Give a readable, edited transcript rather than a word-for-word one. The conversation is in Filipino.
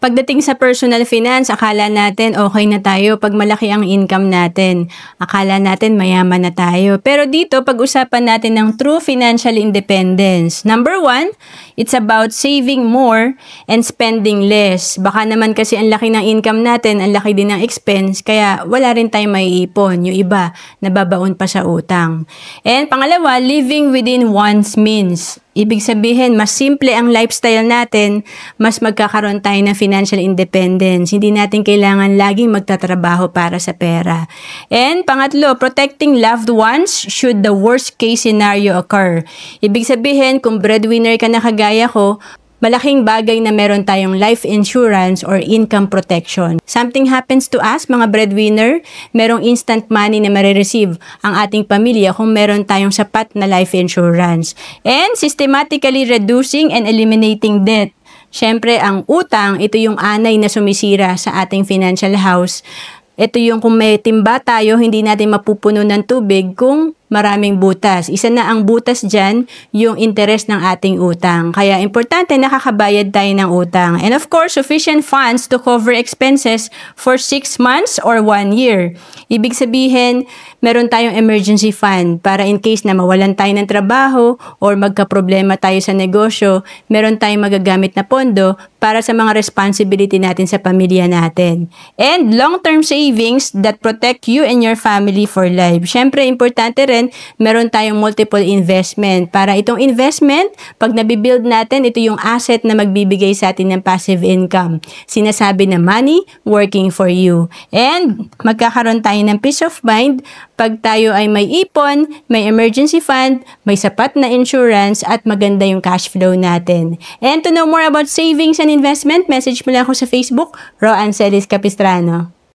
Pagdating sa personal finance, akala natin okay na tayo pag malaki ang income natin. Akala natin mayaman na tayo. Pero dito, pag-usapan natin ng true financial independence. Number 1, it's about saving more and spending less. Baka naman kasi ang laki ng income natin, ang laki din ng expense, kaya wala rin tayong maiipon. Yung iba, nababaon pa sa utang. And pangalawa, living within one's means. Ibig sabihin, mas simple ang lifestyle natin, mas magkakaroon tayo ng financial independence. Hindi natin kailangan laging magtatrabaho para sa pera. And pangatlo, protecting loved ones should the worst case scenario occur. Ibig sabihin, kung breadwinner ka na kagaya ko, malaking bagay na meron tayong life insurance or income protection. Something happens to us, mga breadwinner, merong instant money na marireceive ang ating pamilya kung meron tayong sapat na life insurance. And systematically reducing and eliminating debt. Siyempre, ang utang, ito yung anay na sumisira sa ating financial house. Ito yung kung may timba tayo, hindi natin mapupuno ng tubig kung maraming butas. Isa na ang butas dyan, yung interest ng ating utang. Kaya importante nakakabayad tayo ng utang. And of course, sufficient funds to cover expenses for 6 months or 1 year. Ibig sabihin, meron tayong emergency fund para in case na mawalan tayo ng trabaho or magka-problema tayo sa negosyo, meron tayong magagamit na pondo para sa mga responsibility natin sa pamilya natin. And long-term savings that protect you and your family for life. Siyempre, importante rin, meron tayong multiple investment. Para itong investment, pag nabibuild natin, ito yung asset na magbibigay sa atin ng passive income. Sinasabi na money working for you. And magkakaroon tayo ng peace of mind pag tayo ay may ipon, may emergency fund, may sapat na insurance, at maganda yung cash flow natin. And to know more about savings and investment, message mo lang ako sa Facebook, Ro Ancelis Capistrano.